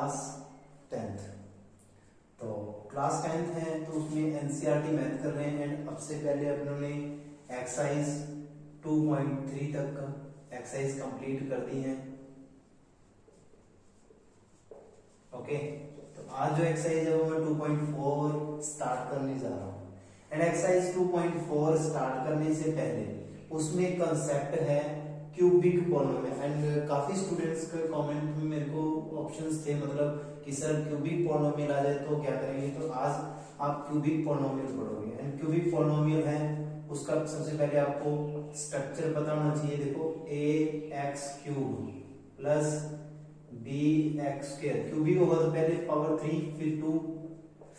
Class 10th। तो class 10th है तो उसमें एनसीईआरटी मैथ कर रहे हैं एंड अब से पहले अपनों ने एक्सरसाइज 2.3 तक एक्सरसाइज कंप्लीट कर दी है। ओके, तो आज जो एक्सरसाइज है वो मैं 2.4 स्टार्ट करने जा रहा हूँ एंड एक्सरसाइज 2.4 स्टार्ट करने से पहले उसमें कंसेप्ट है क्यूबिक पॉलिनोमियल एंड काफी स्टूडेंट्स के कमेंट में मेरे को ऑप्शंस थे, मतलब कि सर क्यूबिक पॉलिनोमियल आ जाए तो क्या करेंगे। तो आज आप क्यूबिक पॉलिनोमियल पढ़ोगे एंड क्यूबिक पॉलिनोमियल है उसका सबसे पहले आपको स्ट्रक्चर पता होना चाहिए। देखो ax cube plus bx square, cubic होगा तो पहले पावर 3 फिर 2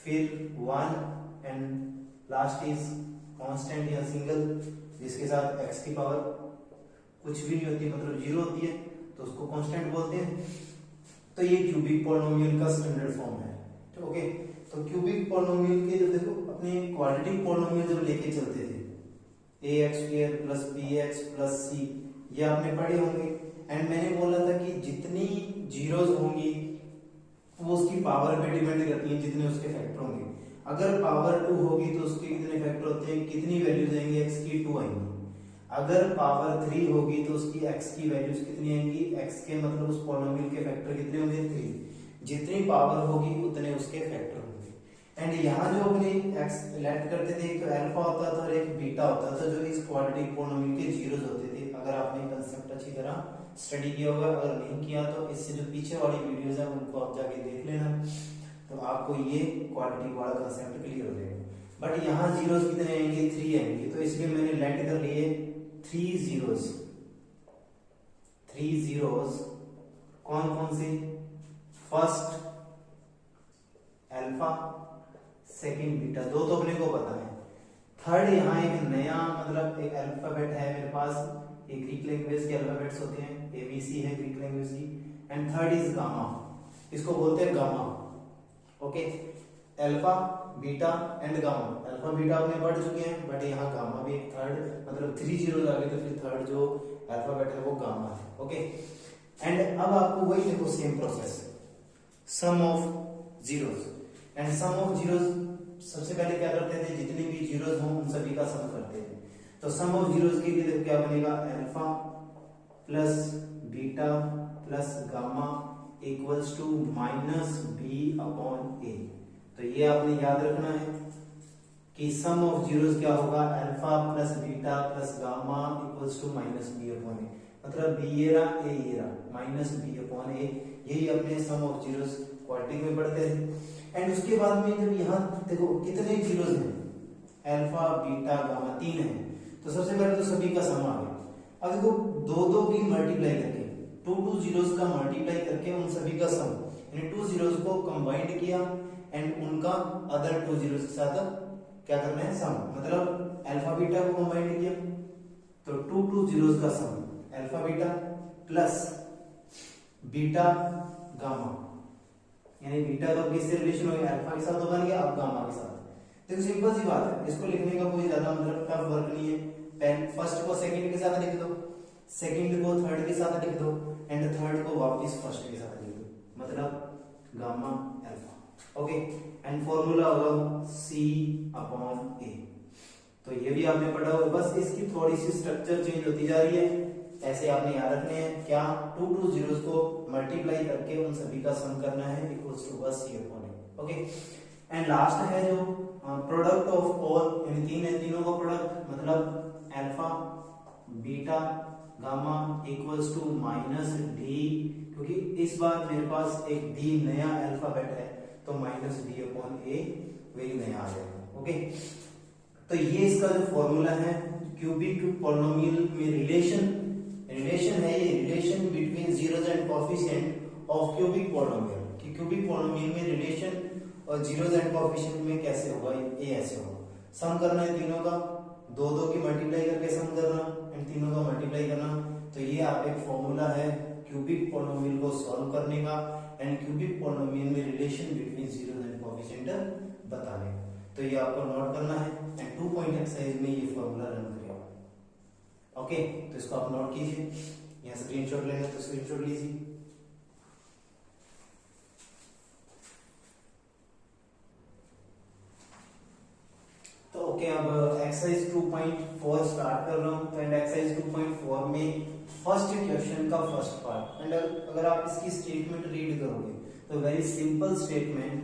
फिर 1 एंड लास्ट इज कांस्टेंट या सिंगल जिसके साथ x की पावर कुछ भी नहीं होती, मतलब जीरो होती है तो उसको कांस्टेंट बोलते हैं। तो ये क्यूबिक पॉलिनोमियल का स्टैंडर्ड फॉर्म है। तो ओके, तो क्यूबिक पॉलिनोमियल के जो देखो अपने क्वाड्रेटिक पॉलिनोमियल जब लेके चलते थे ax square plus bx plus c, ये आपने पढ़े होंगे एंड मैंने बोला था कि जितनी जीरोस होंगी वो उसकी पावर पे डिपेंड करती है, जितने उसके फैक्टर होंगे। अगर पावर 2 होगी तो उसके कितने फैक्टर होते हैं, कितनी वैल्यूज आएंगी, x की 2 आएंगी। अगर पावर 3 होगी तो उसकी x की वैल्यूज कितनी आएंगी, x के मतलब उस पॉलिनोमियल के फैक्टर कितने होंगे, 3। जितनी पावर होगी उतने उसके फैक्टर होंगे। एंड यहाँ जो अपने x लेट करते थे, एक तो अल्फा होता था और एक बीटा होता था जो इस क्वाड्रेटिक पॉलिनोमियल के जीरोस होते थे। अगर आपने कंसेप्ट अच्छी तरह स्टडी किया होगा, अगर नहीं किया तो इससे जो पीछे वाली वीडियोस है उनको आप जाके देख लेना, तो आपको ये क्वाड्रेटिक वाला कंसेप्ट क्लियर हो जाएगा। बट यहाँ जीरोस कितने आएंगे, 3 आएंगे, तो इसलिए मैंने लेट कर लिए 3 जीरोस। 3 जीरोस कौन कौन से, फर्स्ट अल्फा सेकंड बीटा, दो तो अपने को पता है। थर्ड यहाँ एक नया मतलब एक अल्फाबेट है मेरे पास, एक ग्रीक लैंग्वेज के अल्फाबेट्स होते हैं, एबीसी है ग्रीक लैंग्वेज की। एंड थर्ड इज गामा, इसको बोलते हैं gamma. Okay, alpha beta and gamma. Alpha beta आपने पढ़ चुके हैं बट यहाँ गामा भी एक थर्ड, मतलब 3 जीरो आ गए तो फिर थर्ड जो अल्फाबेट है वो गामा है। ओके, एंड अब आपको वही देखो same process, sum of zeros and sum of zeros. सबसे पहले क्या करते थे, जितने भी जीरोस हों उन सभी का सम करते थे। तो सम ऑफ जीरोस के लिए क्या बनेगा, alpha plus beta plus gamma equals to minus B upon a. तो ये आपने याद रखना है कि सम ऑफ जीरोस क्या होगा, alpha plus beta plus gamma equals to minus B upon a, मतलब बी ये रहा ए ये रहा, माइनस बी अपॉन ए। यही अपने सम ऑफ जीरोस क्वाड्रेटिक में पढ़ते थे। एंड उसके बाद में जब यहाँ देखो कितने जीरोस हैं, अल्फा बीटा गामा 3 है, तो सबसे पहले तो सभी का सम आ गया। अब देखो दो दो की मल्टीप्लाई करके, 2 जीरोस का मल्टीप्लाई करके उन सभी का सम, यानी 2 जीरोस को कंबाइंड किया एंड उनका अदर 2 जीरोस के साथ क्या करना है, सम, मतलब अल्फा बीटा को कंबाइंड किया तो 2 जीरोस का sum alpha beta plus beta gamma, यानी बीटा तो किससे रिलेशन हो गया, अल्फा के साथ होगा नहीं, अब गामा के साथ। देखो सिंपल सी बात है, इसको लिखने का कोई ज्यादा मतलब टफ वर्क नहीं है। फर्स्ट को सेकंड के साथ लिख दो, सेकंड को थर्ड के साथ लिख दो एंड थर्ड को वापस फर्स्ट के साथ लिख दो, मतलब gamma alpha. Okay, and formula होगा C अपॉन A। तो ये भी आपने पढ़ा होगा, बस इसकी थोड़ी सी स्ट्रक्चर चेंज होती जा रही है। ऐसे आपने याद रखने हैं क्या, 2 जीरोस को मल्टीप्लाई करके उन सभी का सम करना है equals to C upon A। Okay, and last है जो प्रोडक्ट ऑफ ऑल, यानी 3 है, तीनों का प्रोडक्ट, मतलब alpha beta gamma equals to minus D, क्योंकि इस बार मेरे पास एक डी नया अल्फाबेट है तो माइनस डी अपॉन ए वही नया आ जाएगा। ओके, तो ये इसका जो फॉर्मूला है क्यूबिक पॉलिनोमियल में रिलेशन है, ये relation between zeros and coefficient of cubic polynomial, कि क्यूबिक पॉलिनोमियल में रिलेशन और जीरोस एंड कोएफिशिएंट में कैसे होगा, ये ऐसे होगा। सम करना है तीनों का, 2 की मल्टीप्लाई करके सम करना एंड तीनों का मल्टीप्लाई करना। तो ये आप एक फॉर्मूला है क्यूबिक पॉलिनोमियल को सॉल्व करने का एंड क्यूबिक पॉलिनोमियल में relation between zeros and coefficient बताने का। तो ये आपको नोट करना है एंड 2 पॉइंट एक्सरसाइज में ये फॉर्मूला रन करेगा। ओके, तो इसको आप नोट कीजिए, यहाँ स्क्रीनशॉट लेना तो स्क्रीनशॉट लीजिए। ओके, अब एक्सरसाइज 2.4 स्टार्ट कर रहा हूँ। एंड एक्सरसाइज 2.4 में फर्स्ट क्वेश्चन का फर्स्ट पार्ट, एंड अगर आप इसकी स्टेटमेंट रीड करोगे तो very simple statement,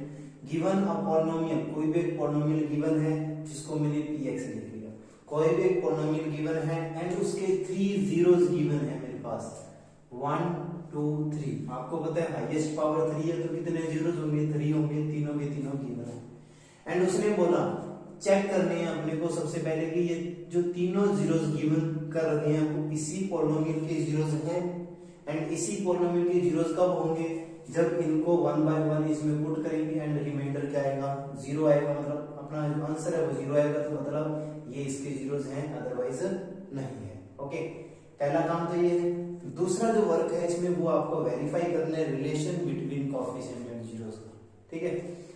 given a polynomial, कोई भी एक पॉलिनोमियल गिवन है जिसको मैंने px लिख लिया, कोई भी एक पॉलिनोमियल गिवन है एंड उसके 3 जीरोस गिवन है मेरे पास 1 2 3। आपको पता है हाईएस्ट पावर 3 है तो कितने जीरोस होंगे, 3 होंगे, तीनों के तीनों गिवन है। एंड उसने बोला चेक करने हैं अपने को सबसे पहले कि ये जो तीनों जीरोस गिवन कर रहे हैं वो इसी पॉलिनोमियल के जीरोस हैं, एंड इसी पॉलिनोमियल के जीरोस कब होंगे, जब इनको 1 बाय 1 इसमें पुट करेंगे एंड रिमाइंडर क्या आएगा, 0 आएगा। मतलब अपना जो आंसर है वो 0 आएगा, तो मतलब ये इसके जीरोस हैं, अदरवाइज नहीं है। ओके, पहला काम तो ये है। दूसरा जो वर्क है इसमें वो आपको वेरीफाई करना है relation between coefficient and zeros का, ठीक है।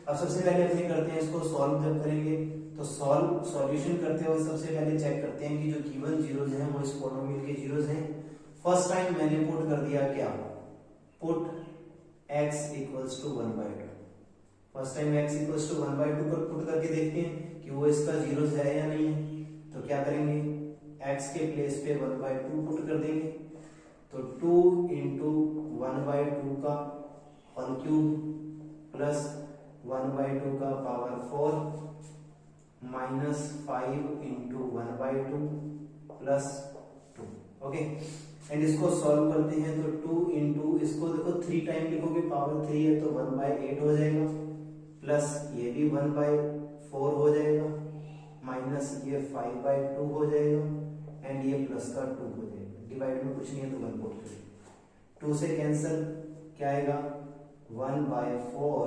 अब सबसे पहले अपने करते हैं इसको सॉल्व। जब करेंगे तो सॉल्यूशन करते हुए सबसे पहले चेक करते हैं कि जो गिवन जीरोस हैं वो इस पॉलिनोमियल के जीरोस हैं। फर्स्ट टाइम मैंने पुट कर दिया क्या, put x equals to 1/2। First time x equals to 1/2 पर पुट करके देखते हैं कि वो इसका जीरोस है या नहीं है। तो क्या करेंगे, x के प्लेस पे 1/2 पुट कर देंगे, तो 2 इंटू 1/2 का होल क्यूब प्लस 1/2 का power 4 minus 5 into 1/2 plus 2। Okay, and इसको सॉल्व करते हैं तो 2 इंटू, इसको देखो 3 टाइम लिखोगे, पावर 3 है तो 1/8 हो जाएगा, प्लस ये भी 1/4 हो जाएगा, माइनस ये 5/2 हो जाएगा, एंड ये प्लस का 2 हो जाएगा। डिवाइड में कुछ नहीं है तो 1 पुट करें, 2 से कैंसिल, क्या आएगा 1/4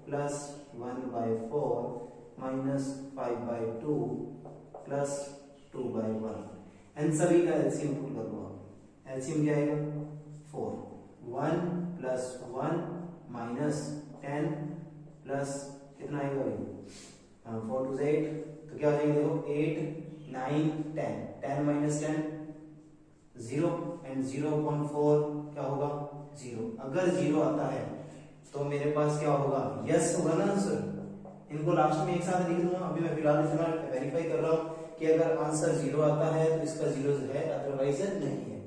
प्लस 1/4 माइनस 5/2 प्लस 2/1। एंड सभी का एलसीएम पुट कर लो आप। एलसीएम क्या आएगा 4, 1 प्लस 1 माइनस 10 प्लस कितना आएगा भाई 4 2 से 8, तो क्या हो जाएगा देखो 8 9 10, 10 माइनस 10 0, एंड 0.4 क्या होगा 0। अगर 0 आता है तो मेरे पास क्या होगा, यस होगा ना आंसर। इनको लास्ट में एक साथ लिख दूंगा, अभी मैं फिलहाल वेरीफाई कर रहा हूँ कि अगर आंसर 0 आता है तो इसका जीरोस है, अदरवाइज नहीं है।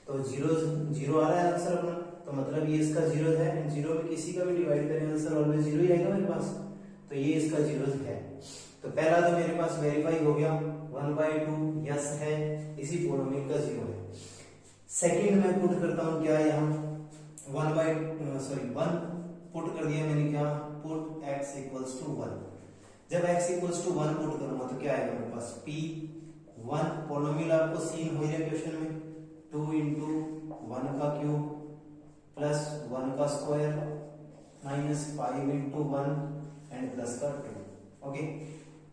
तो 0 आ रहा है आंसर अपना, तो मतलब ये इसका जीरोस है, एंड 0 में किसी का भी डिवाइड करें आंसर ऑलवेज 0 ही आएगा मेरे पास, तो ये इसका जीरोस है। तो पहला तो मेरे पास वेरीफाई हो गया, 1/2 यस है, इसी पॉलिनोमियल का 0 है। सेकंड मैं पुट करता हूँ क्या, यहाँ 1 पुट कर दिया मैंने, क्या पुट x इक्वल्स टू 1। जब x इक्वल्स टू 1 पुट करूंगा तो क्या आएगा मेरे पास p1, पॉलिनोमियल आपको सीन हो रहा क्वेश्चन में, 2 इंटू 1 का क्यूब प्लस 1 का square minus 5 into 1 and plus का 2। ओके,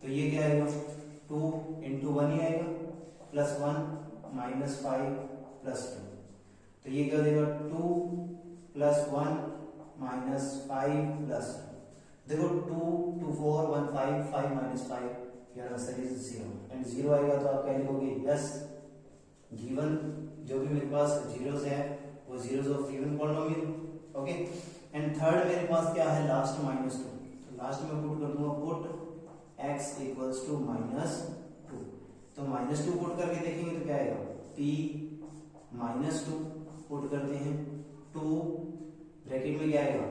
तो ये क्या आएगा 2 इंटू 1 ही आएगा, प्लस 1 माइनस 5 प्लस 2, तो ये क्या देगा 2 प्लस 1 माइनस 5 प्लस, देखो 2 2 4 1 5 5 minus 5, your answer is 0। And 0 आएगा तो आप क्या लिखोगे, यस गिवन जो भी मेरे पास जीरोस है वो zeros of given polynomial. Okay, and third मेरे पास क्या है लास्ट -2, तो लास्ट में पुट कर दूंगा पुट x इक्वल्स टू -2। तो -2 पुट करके देखेंगे तो क्या आएगा p -2 पुट करते हैं, 2 ब्रैकेट में क्या आएगा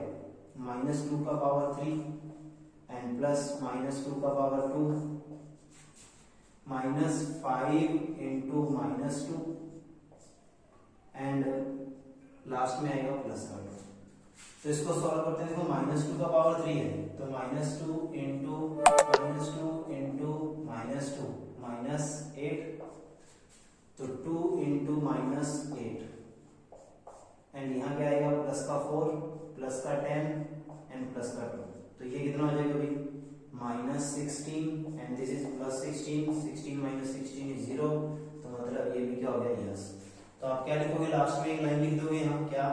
-2 का पावर 3 एंड प्लस -2 का power 2 minus 5 into -2 and last में आएगा प्लस का 2। तो इसको सॉल्व करते हैं, देखो -2 का पावर 3 है तो -2 इंटू -2 माइनस 8, तो 2 इंटू -8 एंड यहाँ क्या आएगा प्लस का 4 प्लस का 10 एंड प्लस का 2, तो ये कितना हो जाएगा भाई -16 and this is +16, 16 minus 16 is 0, तो मतलब ये भी क्या हो गया यस। तो आप क्या लिखोगे लास्ट में एक लाइन लिख दोगे, यहाँ क्या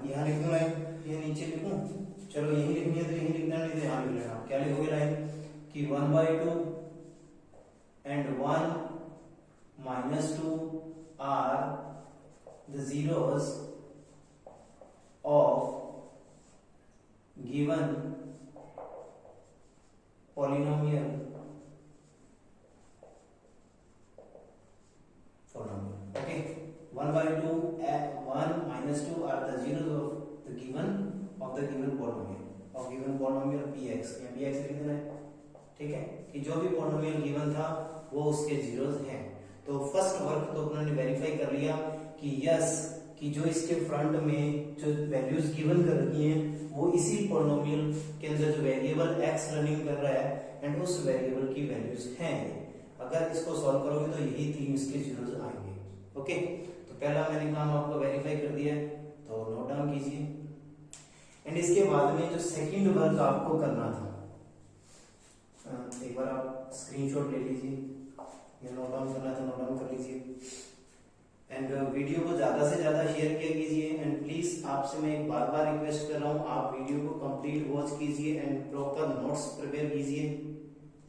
यहाँ लिख दूं लाइन, ये नीचे लिखूं, चलो यही लिखनी है तो यही लिखना, नहीं तो यहाँ लिख लेना। क्या लिखोगे लाइन कि 1/2 and 1 -2 are the zeros of given polynomial -2 are the zeros of the given polynomial px, या px लिख देना है, ठीक है, कि जो भी पॉलिनोमियल गिवन था वो उसके जीरोस हैं। तो फर्स्ट वर्क तो अपने वेरीफाई कर लिया कि यस, कि जो इसके फ्रंट में जो वैल्यूज गिवन कर रखी हैं वो इसी पॉलिनोमियल के अंदर जो वेरिएबल x रनिंग कर रहा है एंड उस वेरिएबल की वैल्यूज हैं। अगर इसको सॉल्व करोगे तो यही तीन इसके जीरोस आएंगे। ओके, तो पहला मैंने काम आपको वेरीफाई कर दिया है, तो नोट डाउन कीजिए। एंड इसके बाद में जो सेकंड वर्क आपको करना था, एक बार आप स्क्रीनशॉट ले लीजिए, या नोट डाउन करना था नोट डाउन कर लीजिए। एंड वीडियो को ज्यादा से ज्यादा शेयर किया कीजिए। एंड प्लीज आपसे मैं एक बार बार रिक्वेस्ट कर रहा हूँ, आप वीडियो को कंप्लीट वॉच कीजिए एंड प्रॉपर नोट्स प्रिपेयर कीजिए।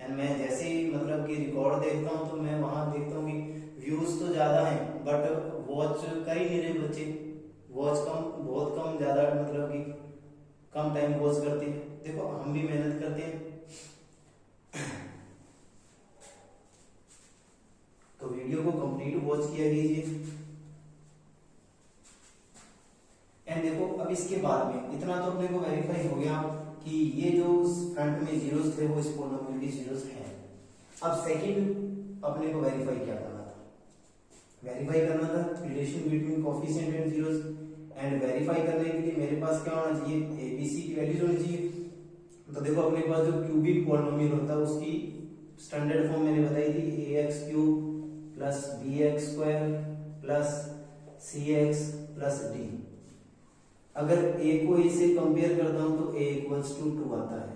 एंड मैं जैसे ही मतलब कि रिकॉर्ड देखता हूँ तो मैं वहां देखता हूँ कि व्यूज तो ज्यादा हैं बट वॉच कर ही नहीं रहे बच्चे, वॉच कम, बहुत कम, ज्यादा मतलब कि कम टाइम वॉच करते हैं। देखो हम भी मेहनत करते हैं, तो वीडियो को कंप्लीट वॉच किया कीजिए। एंड देखो अब इसके बाद में इतना तो अपने को वेरीफाई हो गया कि ये जो फ्रंट में जीरोस थे वो इस पॉलिनोमियल के जीरोस हैं। अब सेकंड अपने को वेरीफाई क्या करना था, वेरीफाई करना था relation between coefficient and zeros. And verify करने के लिए मेरे पास क्या होना चाहिए, एबीसी की वैल्यूज होनी चाहिए। तो देखो अपने पास जो क्यूबिक पॉलिनोमियल होता है उसकी स्टैंडर्ड फॉर्म मैंने बताई थी, ax cube plus bx square plus cx plus d। अगर a को a से कंपेयर करता हूं तो a इक्वल्स टू 2 आता है,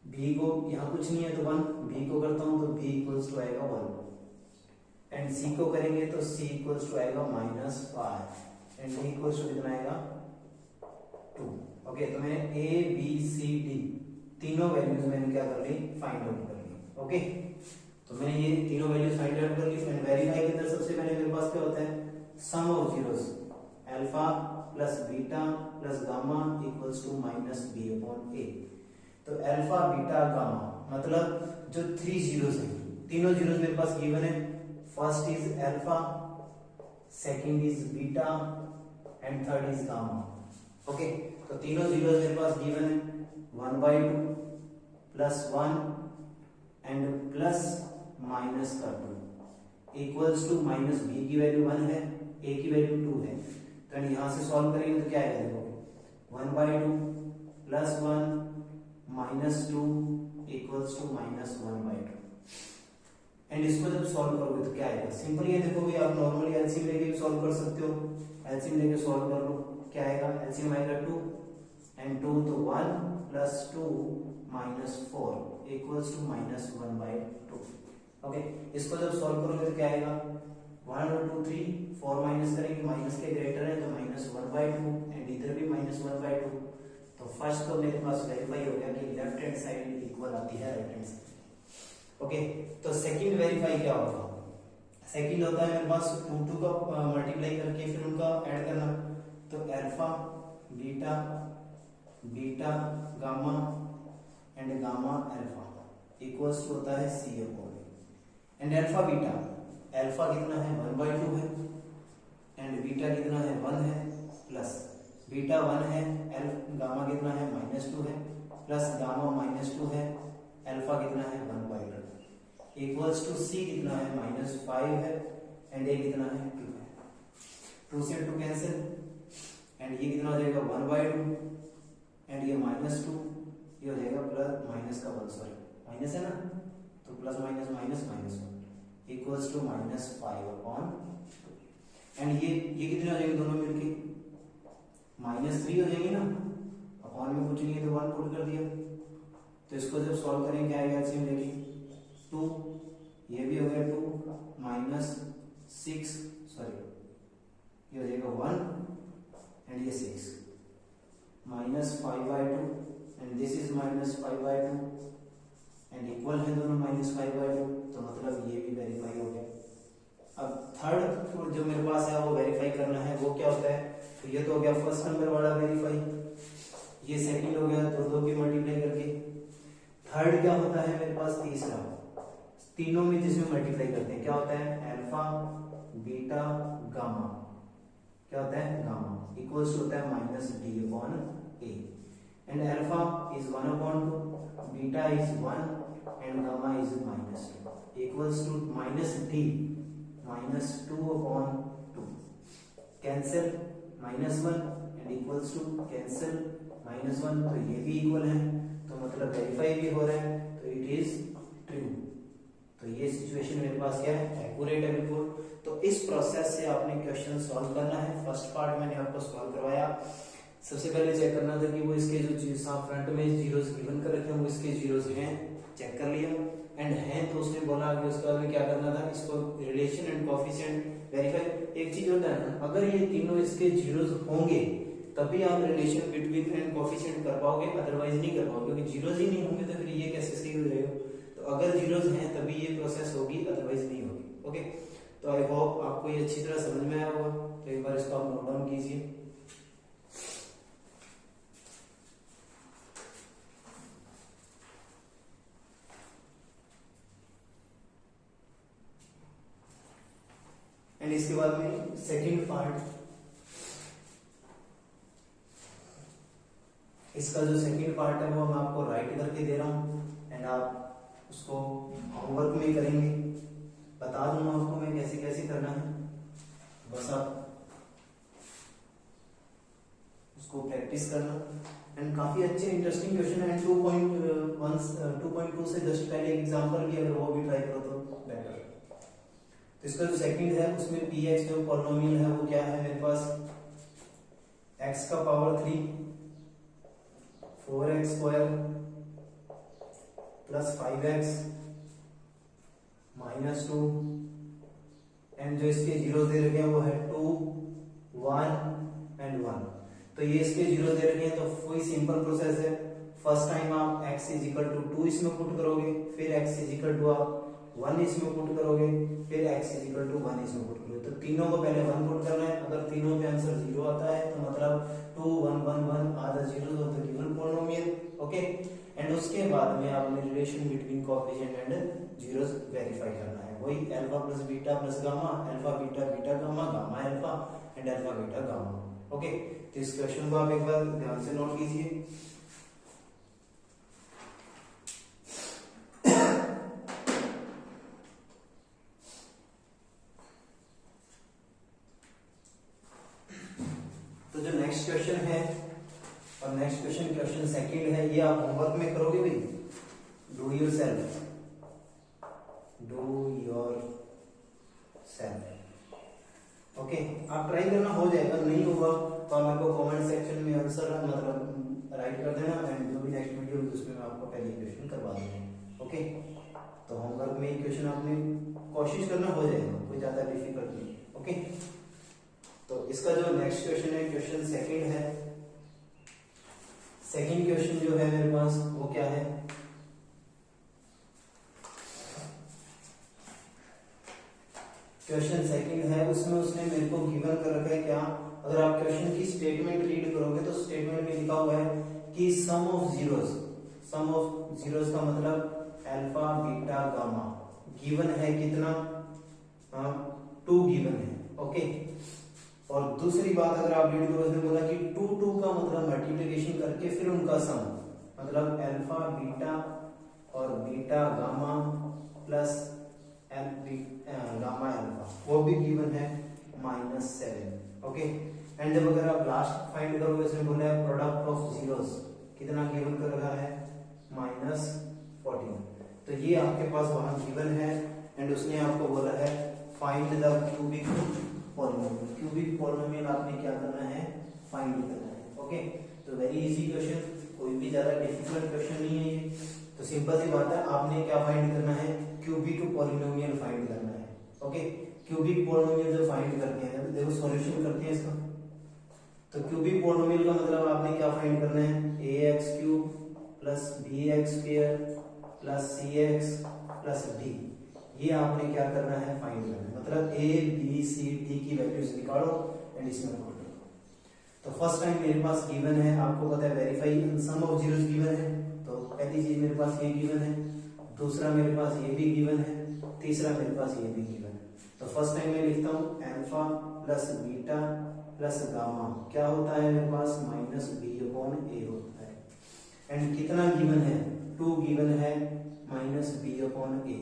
b को यहां कुछ नहीं है तो 1, b को करता हूं तो b इक्वल्स टू आएगा 1 एंड c को करेंगे तो c इक्वल्स टू आएगा -5 एंड d इक्वल्स टू कितना आएगा 2। ओके, तो मैंने a b c d तीनों वैल्यूज मैंने क्या कर ली, फाइंड आउट कर ली। ओके, तो मैंने ये तीनों वैल्यूज फाइंड आउट कर ली। एंड वेरीफाई के अंदर सबसे पहले मेरे पास क्या होता है, sum of zeros alpha plus beta plus gamma equals to -b/a। तो अल्फा बीटा गामा मतलब जो 3 जीरोस हैं, तीनों जीरोस मेरे पास गिवन है। First is alpha, second is beta and third is gamma. Okay, तो तीनों जीरोस मेरे पास गिवन है, 1/2 प्लस 1 एंड प्लस माइनस का 2 इक्वल्स टू माइनस b की वैल्यू 1 है, a की वैल्यू 2 है। तो यहां से सॉल्व करेंगे तो क्या आएगा, देखो 1/2 plus 1 minus 2 equals to -1/2। And इसको जब सॉल्व करोगे तो क्या आएगा, सिंपल ये देखो भी, आप नॉर्मली एलसीएम लेके भी सॉल्व कर सकते हो, एलसीएम लेके सॉल्व कर लो, क्या आएगा, एलसीएम आएगा 2 एंड 2 तो 1 प्लस 2 -4 इक्वल्स टू -1/2। ओके, इसको जब सॉल्व करोगे तो क्या आएगा, 1 और 2 3, 4 माइनस करेंगे, माइनस के ग्रेटर है तो -1/2 एंड इधर भी -1/2। तो फर्स्ट तो मेरे पास वेरीफाई हो गया कि लेफ्ट हैंड साइड इक्वल आती है राइट हैंड साइड। ओके, तो सेकंड वेरीफाई क्या होगा, सेकंड होता है मेरे पास 2 का मल्टीप्लाई करके फिर उनका ऐड करना। तो alpha beta beta gamma and gamma alpha equals to होता है c/a। And alpha beta, alpha कितना है 1/2 है एंड बीटा कितना है 1 है, प्लस बीटा 1 है, गामा कितना है -2 है, प्लस गामा -2 है, अल्फा कितना है 1/2 इक्वल्स टू c कितना है -5 है एंड a कितना है 2 है। 2 से 2 कैंसिल एंड ये कितना हो जाएगा 1/2 एंड ये -2, ये हो जाएगा प्लस माइनस का 1, सॉरी माइनस है ना, तो plus minus minus -1 equals to -5/2 and ये कितने हो जाएंगे दोनों मिलके -3 हो जाएंगे ना, अपॉन में कुछ नहीं है तो 1 पुट कर दिया। तो इसको जब सॉल्व करेंगे क्या आएगा, एलसीएम लेके 2, ये भी हो गया 2 -6, सॉरी ये हो जाएगा 1 एंड ये 6 -5/2 and this is -5/2 and equal है दोनों -5/2, तो मतलब ये भी वेरीफाई हो गया। अब थर्ड जो मेरे पास है वो वेरीफाई करना है, वो क्या होता है, तो ये तो हो गया फर्स्ट नंबर वाला वेरीफाई, ये सेकंड हो गया 2 की मल्टीप्लाई करके। थर्ड क्या होता है मेरे पास, तीसरा, तीनों में जिसमें मल्टीप्लाई करते हैं क्या होता है, अल्फा बीटा गामा, क्या होता है गामा। इक्वल्स होता है minus D upon A, and alpha is 1/2, beta is 1 and gamma is -2 equals to minus D -2/2, cancel -1 and equals to cancel -1, तो ये भी इक्वल है, तो मतलब वेरीफाई भी हो रहा है, तो इट इज ट्रू। तो ये सिचुएशन मेरे पास क्या है, एक्यूरेट है बिल्कुल। तो इस प्रोसेस से आपने क्वेश्चन सॉल्व करना है। फर्स्ट पार्ट मैंने आपको सॉल्व करवाया। सबसे पहले चेक करना था कि वो इसके जो फ्रंट में जीरोस गिवन कर रखे हैं वो इसके जीरोस हैं, चेक कर लिया, एंड हैं तो उसने बोला कि उसके बाद में क्या करना था, इसको रिलेशन एंड कोएफिशिएंट वेरीफाई। एक चीज होता है ना, अगर ये तीनों इसके जीरोस होंगे तभी आप रिलेशन बिटवीन एंड कोएफिशिएंट कर पाओगे, अदरवाइज नहीं कर पाओगे, क्योंकि जीरोस ही नहीं होंगे तो फिर ये कैसे सही हो जाएगा। तो अगर जीरोस हैं तभी ये प्रोसेस होगी, अदरवाइज नहीं होगी। ओके, तो आई होप आपको ये अच्छी तरह समझ में आया होगा। तो एक बार इसको आप नोट डाउन कीजिए। एंड इसके बाद में सेकंड पार्ट, इसका जो सेकंड पार्ट है वो मैं आपको राइट करके दे रहा हूं, एंड आप उसको होमवर्क में करेंगे, बता दूंगा आपको मैं कैसे कैसे करना है, बस आप उसको प्रैक्टिस करना। एंड काफी अच्छे इंटरेस्टिंग क्वेश्चन है। 2.2 से जस्ट पहले एग्जांपल भी अगर वो भी ट्राई करो तो बेटर। तो इसका जो सेकंड है उसमें px जो पॉलिनोमियल है वो क्या है मेरे पास, x का power 3 4x square plus 5x -2, and जो इसके जीरो दे रखे हैं वो है 2 1 एंड 1। तो ये इसके जीरो दे रखे हैं, तो कोई सिंपल प्रोसेस है। फर्स्ट टाइम आप x इज इक्वल टू 2 इसमें पुट करोगे, फिर x इज इक्वल टू आप 1 इसमें पुट करोगे, फिर x इज इक्वल टू 1 इसमें पुट करोगे। तो तीनों को पहले 1 पुट करना है। अगर तीनों पे आंसर 0 आता है तो मतलब 2 1 1 1 आधा जीरो हो तो गिवन पॉलिनोमियल। ओके, एंड उसके बाद में आपने relation between coefficient and zeros verify करना है। वही alpha plus beta plus gamma, alpha beta beta gamma, gamma alpha and alpha beta gamma. Okay, तो इस क्वेश्चन को आप एक बार ध्यान से नोट कीजिए। तो जो नेक्स्ट क्वेश्चन है, और नेक्स्ट क्वेश्चन सेकंड है, ये आप होमवर्क में करोगे भाई, डू योर सेल्फ। ओके, आप ट्राई करना, हो जाएगा, नहीं होगा तो आप मेरे को कमेंट सेक्शन में आंसर मतलब राइट कर देना, एंड जो भी नेक्स्ट वीडियो होगी उसमें मैं आपको पहले क्वेश्चन करवा दूंगा। ओके, तो होमवर्क में क्वेश्चन आपने कोशिश करना, हो जाएगा, कोई ज्यादा डिफिकल्ट नहीं। ओके, तो इसका जो नेक्स्ट क्वेश्चन है, क्वेश्चन सेकंड है। सेकंड क्वेश्चन जो है मेरे पास वो क्या है, क्वेश्चन सेकंड है, उसमें उसने मेरे को गिवन कर रखा है क्या, अगर आप क्वेश्चन की स्टेटमेंट रीड करोगे तो स्टेटमेंट में लिखा हुआ है कि सम ऑफ जीरोस का मतलब अल्फा बीटा गामा गिवन है कितना, 2 गिवन है। ओके, और दूसरी बात अगर आप रीड करोगे तो बोला कि 2 2 का मतलब मल्टीप्लिकेशन करके फिर उनका सम, मतलब अल्फा बीटा और beta gamma plus gamma alpha, वो भी गिवन है -7। ओके, एंड जब अगर आप लास्ट फाइंड करोगे, इसमें बोला है प्रोडक्ट ऑफ जीरोस कितना गिवन कर रहा है, -14। तो ये आपके पास वहां गिवन है, एंड उसने आपको बोला है find the cubic polynomial. Cubic polynomial आपने क्या करना है, फाइंड करना है। ओके, तो वेरी इजी क्वेश्चन, कोई भी ज्यादा डिफिकल्ट क्वेश्चन नहीं है ये, तो सिंपल सी बात है, आपने क्या फाइंड करना है, क्यूबिक पॉलिनोमियल फाइंड करना है। ओके, क्यूबिक पॉलिनोमियल जो फाइंड करते हैं, देखो सॉल्यूशन करते हैं इसका, तो क्यूबिक पॉलिनोमियल का मतलब आपने क्या फाइंड करना है, ax³ plus bx² plus cx plus d, ये आपने क्या करना है, फाइंड करना है। मतलब a b c d की वैल्यूज निकालो एंड इसमें पुट करो। तो फर्स्ट टाइम मेरे पास गिवन है, आपको पता है verify sum of zeros given है, तो पहली चीज मेरे पास ये गिवन है, दूसरा मेरे पास ये भी गिवन है, तीसरा मेरे पास ये भी गिवन है। तो फर्स्ट टाइम मैं लिखता हूँ alpha plus beta plus gamma क्या होता है मेरे पास माइनस बी अपॉन ए होता है। एंड कितना गिवन है, 2 गिवन है माइनस बी अपॉन ए।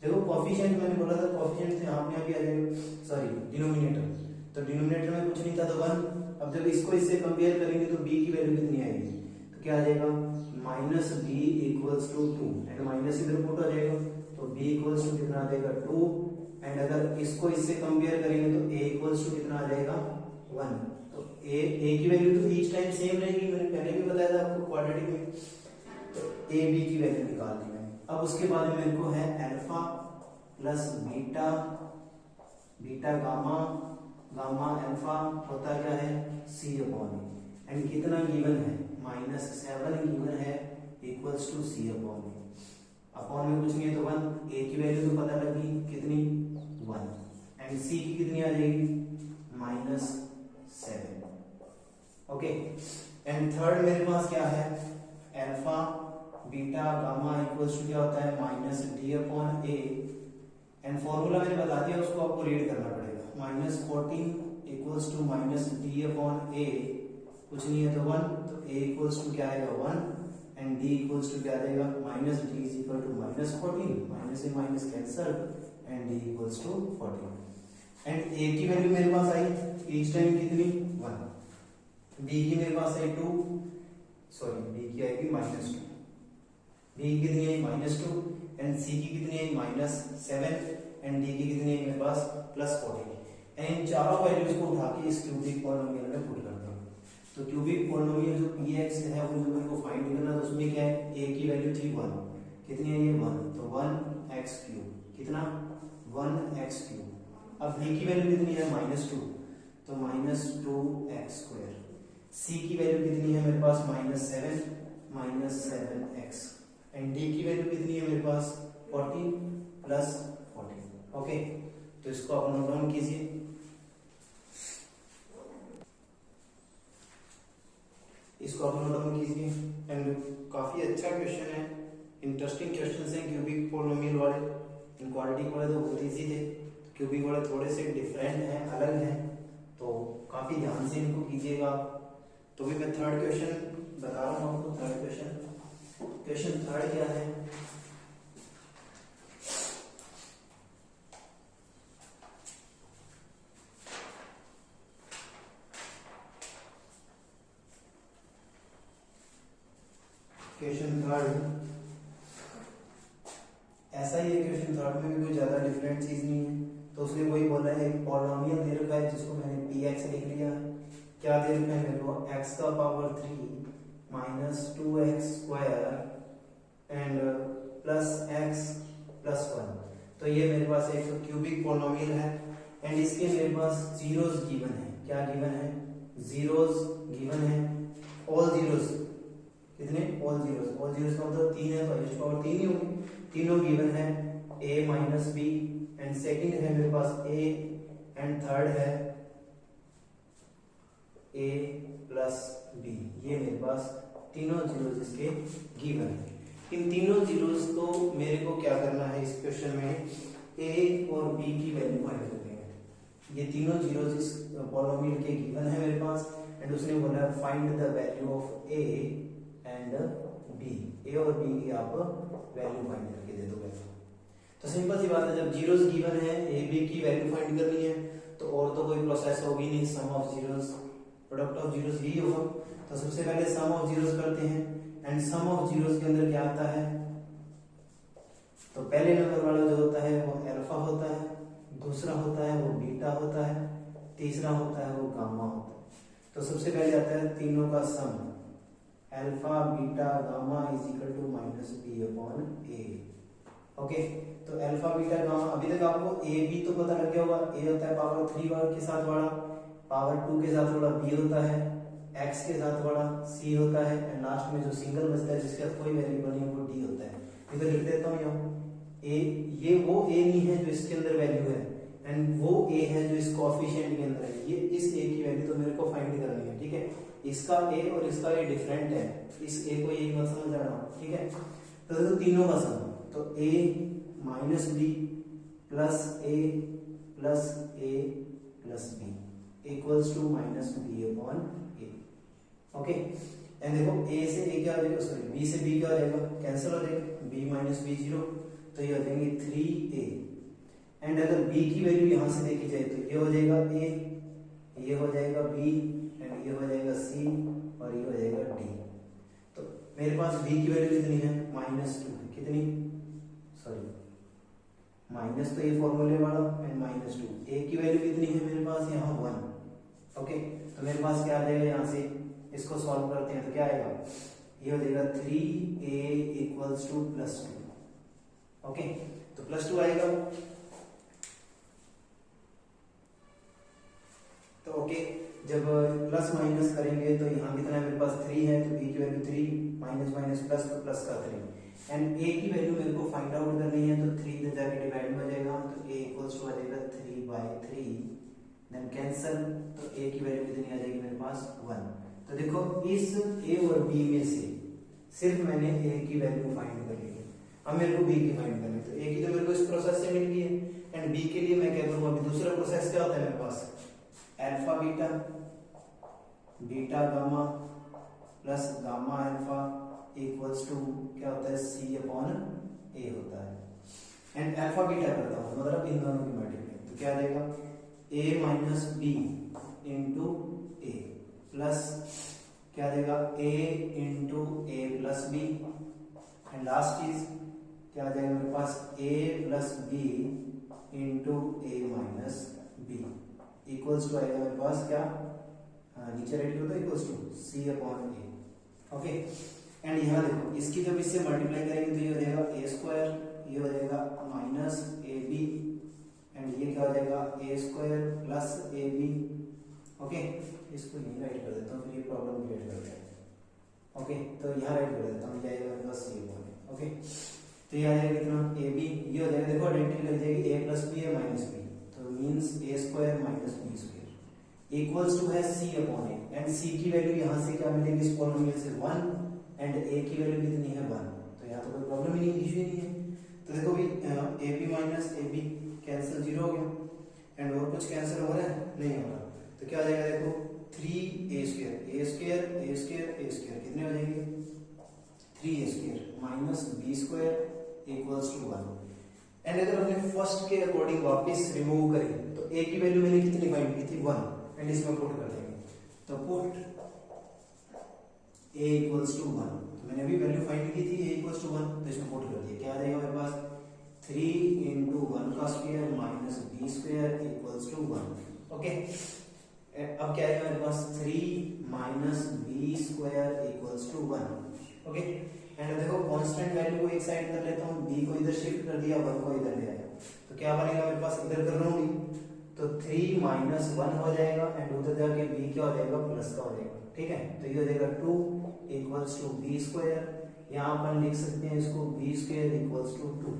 देखो कोफिशिएंट मैंने बोला था कोफिशिएंट से आपने अभी आ जाएगा, सॉरी डिनोमिनेटर, तो डिनोमिनेटर में कुछ नहीं था तो 1। अब जब इसको इससे कंपेयर करेंगे तो b की वैल्यू कितनी आएगी, तो क्या आ जाएगा minus B equals to 2 and minus इधर पुट हो जाएगा तो b इक्वल्स टू कितना आ जाएगा 2 एंड अगर इसको इससे कंपेयर करेंगे तो a इक्वल्स टू कितना आ जाएगा 1। तो a की वैल्यू तो ईच टाइम सेम रहेगी, मैंने पहले भी बताया था आपको क्वाड्रेटिक में। तो a b की वैल्यू निकाल दी मैंने। अब उसके बाद में मेरे को है alpha plus beta, beta gamma, gamma alpha होता क्या है c अपॉन ए एंड कितना गिवन है -7 गिवन है इक्वल्स टू c अपॉन ए। अपॉन में कुछ नहीं है तो 1, a की वैल्यू तो पता लगी कितनी 1 एंड c की कितनी आ जाएगी -7। ओके एंड थर्ड मेरे पास क्या है alpha beta gamma equals to क्या होता है -d upon a and formula मैंने बता दिया उसको आपको रीड करना पड़ेगा। -14 equals to -d upon a कुछ नहीं है तो 1, तो a इक्वल्स टू क्या आएगा 1 एंड d इक्वल्स टू क्या आ जाएगा -d is equal to -14, minus से minus cancel and d equals to 14 and a की वैल्यू मेरे पास आई ईच टाइम कितनी 1, b की मेरे पास आई 2, सॉरी b की आएगी -2, b की कितनी आई -2 एंड c की कितनी आई -7 एंड d की कितनी आई मेरे पास +14 एंड चारों वैल्यूज को उठा के इस क्यूबिक पॉलिनोमियल में पुट करते हैं। तो क्यूबिक पॉलिनोमियल जो px है वो मेरे को फाइंड करना है, तो उसमें क्या है a की वैल्यू थी 1, कितनी है ये 1, तो 1x³ कितना 1x³। अब b की वैल्यू कितनी है -2 तो -2x², c की वैल्यू कितनी है मेरे पास -7 7x एंड d की वैल्यू कितनी है मेरे पास 40 + 40। ओके तो इसको आप नोट डाउन कीजिए। इसको आप नोट डाउन कीजिए एंड काफी अच्छा क्वेश्चन है, इंटरेस्टिंग क्वेश्चंस हैं क्यूबिक पॉलिनोमियल वाले। इन क्वाड्रेटिक वाले तो बहुत इजी थे, क्यूबिक वाले थोड़े से डिफरेंट हैं, अलग हैं, तो काफी ध्यान से इनको कीजिएगा। तो भी मैं थर्ड क्वेश्चन बता रहा हूँ आपको। थर्ड क्वेश्चन थर्ड क्या है, क्वेश्चन थर्ड ऐसा ही है। क्वेश्चन थर्ड में भी कोई ज्यादा डिफरेंट चीज नहीं है, तो उसने वही बोला है एक पॉलिनोमियल दे रखा है जिसको मैंने px लिख लिया। क्या दे रखा है मेरे को x का पावर 3 -2x² एंड +x + 1। तो ये मेरे पास एक क्यूबिक पॉलिनोमियल है एंड इसके मेरे पास जीरोस गिवन है। क्या गिवन है जीरोस गिवन है, ऑल जीरोस कितने ऑल जीरोस का मतलब 3 है तो h पावर 3 ही होगी, तीनों गिवन है a - b एंड सेकंड है मेरे पास a एंड थर्ड है a + b। ये मेरे पास तीनों जीरोस इसके गिवन है। इन तीनों जीरोस को मेरे को क्या करना है इस क्वेश्चन में a और b की वैल्यू फाइंड करनी है। ये तीनों जीरोस इस पॉलिनोमियल के गिवन है मेरे पास एंड उसने बोला है find the value of a and b, a और b की आप वैल्यू फाइंड करके दे दोगे। तो सिंपल सी बात है, जब जीरोस गिवन है a b की वैल्यू फाइंड करनी है तो और तो कोई प्रोसेस होगी नहीं, sum of zeros product of zeros ही होगा। तो सबसे पहले सम ऑफ जीरोस करते हैं एंड सम ऑफ जीरोस के अंदर क्या आता है, तो पहले नंबर वाला जो होता है वो अल्फा होता है, दूसरा होता है वो बीटा होता है, तीसरा होता है वो गामा होता है। तो सबसे पहले आता है तीनों का sum alpha beta gamma is equal to -b upon a। Okay तो अल्फा बीटा गामा, अभी तक आपको a b तो पता लग गया होगा, a होता है पावर 3 वाला के साथ वाला, पावर 2 के साथ वाला b होता है, x के साथ वाला c होता है एंड लास्ट में जो सिंगल बचता है जिसके साथ कोई वेरिएबल नहीं वो d होता है। इधर लिख देता हूँ यहाँ a, ये वो a नहीं है जो इसके अंदर वैल्यू है एंड वो a है जो इस कोएफिशिएंट के अंदर है। ये इस a की वैल्यू तो मेरे को फाइंड करनी है, ठीक है। इसका a और इसका a डिफरेंट है, इस a को यही मत समझ आना, ठीक है। तो तीनों का सम, तो a - b + a + a + b, equals to minus B upon A. Okay, and देखो ए से ए क्या हो जाएगा, सॉरी बी से बी क्या हो जाएगा, कैंसिल हो जाएगा, बी माइनस बी 0, तो ये हो जाएंगे 3a। एंड अगर b की वैल्यू यहां से देखी जाए तो ये हो जाएगा a, ये हो जाएगा b, एंड ये हो जाएगा c, और ये हो जाएगा d। तो मेरे पास b की वैल्यू कितनी है, -2, कितनी, सॉरी माइनस तो ये फॉर्मूले वाला, एंड -2, a की वैल्यू कितनी है मेरे पास यहाँ 1। ओके, तो मेरे पास क्या आ जाएगा, यहाँ से इसको सॉल्व करते हैं तो क्या आएगा, ये हो जाएगा 3a इक्वल्स टू +2। ओके, तो +2 आएगा। तो ओके, जब प्लस माइनस करेंगे तो यहाँ कितना है मेरे पास 3 है, तो b की वैल्यू 3, माइनस माइनस प्लस, तो प्लस का 3, एंड a की वैल्यू मेरे को फाइंड आउट करनी है, तो 3 इधर जाके डिवाइड में हो जाएगा, तो a इक्वल्स टू आ जाएगा 3/3, देन कैंसल, तो a की वैल्यू कितनी आ जाएगी मेरे पास 1। तो देखो इस a और b में से सिर्फ मैंने a की वैल्यू फाइंड कर ली है, अब मेरे को b की फाइंड करनी है, तो a की तो मेरे को इस प्रोसेस से मिल गई है, एंड b के लिए मैं क्या करूंगा, अभी दूसरा प्रोसेस क्या होता है मेरे पास, alpha beta, beta gamma plus gamma alpha equals to क्या होता है, c अपॉन a होता है, एंड अल्फा बीटा करता हूँ मतलब इन दोनों की मल्टीप्लाई, तो क्या आ जाएगा a minus b into a plus क्या आ जाएगा a into a plus b, and last चीज क्या आ जाएगा मेरे पास a plus b into a minus B equals to आएगा मेरे पास क्या, नीचे राइट करो तो equals to c upon A. Okay, and यहाँ देखो इसकी जब इससे मल्टीप्लाई करेंगे तो ये हो जाएगा a स्क्वायर, ये हो जाएगा माइनस ए बी, एंड ये क्या हो जाएगा a square plus a b. Okay, इसको यहीं राइट कर देता हूँ, फिर ये प्रॉब्लम क्रिएट कर देगा। ओके, तो यहाँ राइट कर देता हूँ, ये आएगा मेरे पास c अपॉन ए। ओके, तो ये आ जाएगा कितना ए बी, ये हो जाएगा देखो आइडेंटिटी लग जाएगी a प्लस बी है माइनस बी, तो means a square minus b square equals to है c upon A, and c की वैल्यू यहाँ से क्या मिलेगी इस पॉलिनोमियल से 1, एंड a की वैल्यू कितनी है 1, तो यहाँ तो कोई प्रॉब्लम ही नहीं, इशू ही नहीं है। तो देखो भी a b minus a b cancel 0 हो गया, एंड और कुछ कैंसिल हो रहा है, नहीं हो रहा, तो क्या आ जाएगा देखो 3a square, a square a square a square कितने हो जाएंगे 3a square minus b square equals to 1। And अगर हमने फर्स्ट के अकॉर्डिंग वापस रिमूव करें तो a की वैल्यू मैंने कितनी फाइंड की थी 1, एंड इसमें पुट कर देंगे, तो पुट a इक्वल्स टू 1, तो मैंने अभी वैल्यू फाइंड की थी a इक्वल्स टू 1, तो इसमें पुट कर दिया, क्या आ जाएगा मेरे पास 3 इंटू 1 का square minus b square equals to 1। Okay, अब क्या आएगा मेरे पास 3 minus b square equals to 1। Okay, and देखो कांस्टेंट वैल्यू को एक साइड कर लेता हूँ, b को इधर शिफ्ट कर दिया, 1 को इधर ले आया, तो क्या बनेगा मेरे पास, इधर कर रहा हूँ तो 3 माइनस 1 हो जाएगा, एंड उधर जाके b क्या हो जाएगा प्लस का हो जाएगा। ठीक है, तो ये हो जाएगा 2 इक्वल्स टू b स्क्वायर, यहाँ अपन लिख सकते हैं इसको b square equals to 2,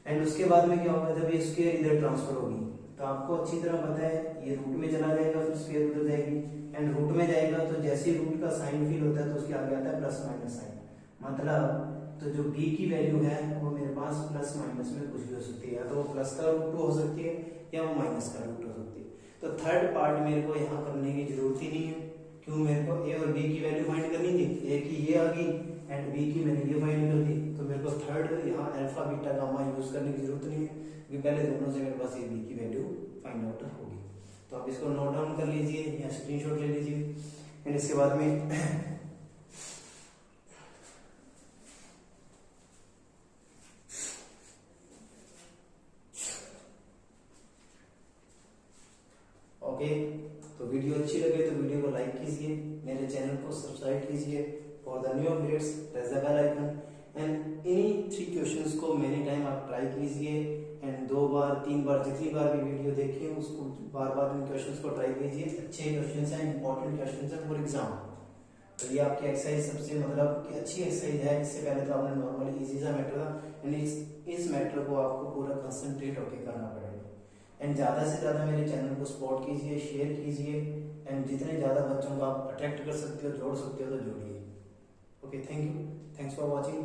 and उसके बाद में क्या होगा, जब ये स्क्वायर इधर ट्रांसफर होगी तो आपको अच्छी तरह पता है ये रूट में चला जाएगा, फिर स्क्वायर उधर जाएगी, एंड रूट में जाएगा तो जैसे ही रूट का साइन फील होता है तो उसके आगे आता है प्लस माइनस साइन, मतलब तो जो b की वैल्यू है वो मेरे पास प्लस माइनस में कुछ भी हो सकती है, या तो वो प्लस का रूट हो सकती है या वो माइनस का रूट हो सकती है। तो थर्ड पार्ट मेरे को यहाँ करने की जरूरत ही नहीं है, क्यों, मेरे को a और b की वैल्यू फाइंड करनी थी, a की ये आ गई एंड b की मैंने ये फाइंड कर दी, तो मेरे को थर्ड यहाँ अल्फा बीटा गामा यूज करने की जरूरत नहीं है, क्योंकि पहले दोनों से मेरे पास a b की वैल्यू फाइंड आउट होगी। तो आप इसको नोट डाउन कर लीजिए या स्क्रीनशॉट ले लीजिए, एंड इसके बाद में ओके, तो वीडियो अच्छी लगे तो वीडियो को लाइक कीजिए, मेरे चैनल को सब्सक्राइब कीजिए for the new updates, press the bell icon, and इन्हीं 3 क्वेश्चंस को मेनी टाइम आप ट्राई कीजिए, एंड 2 बार 3 बार जितनी बार भी वीडियो देखिए उसको बार बार इन क्वेश्चंस को ट्राई कीजिए, अच्छे क्वेश्चंस हैं, इंपॉर्टेंट क्वेश्चंस हैं फॉर एग्जाम। तो ये आपकी एक्सरसाइज सबसे मतलब कि अच्छी एक्सरसाइज है, इससे पहले तो आपने नॉर्मली इजी सा मैटर था, एंड इस मैटर को आपको पूरा कंसंट्रेट होकर करना पड़ेगा, एंड ज़्यादा से ज़्यादा मेरे चैनल को सपोर्ट कीजिए, शेयर कीजिए, एंड जितने ज़्यादा बच्चों को आप अट्रैक्ट कर सकते हो, जोड़ सकते हो तो जोड़िए। Okay, thank you, thanks for watching.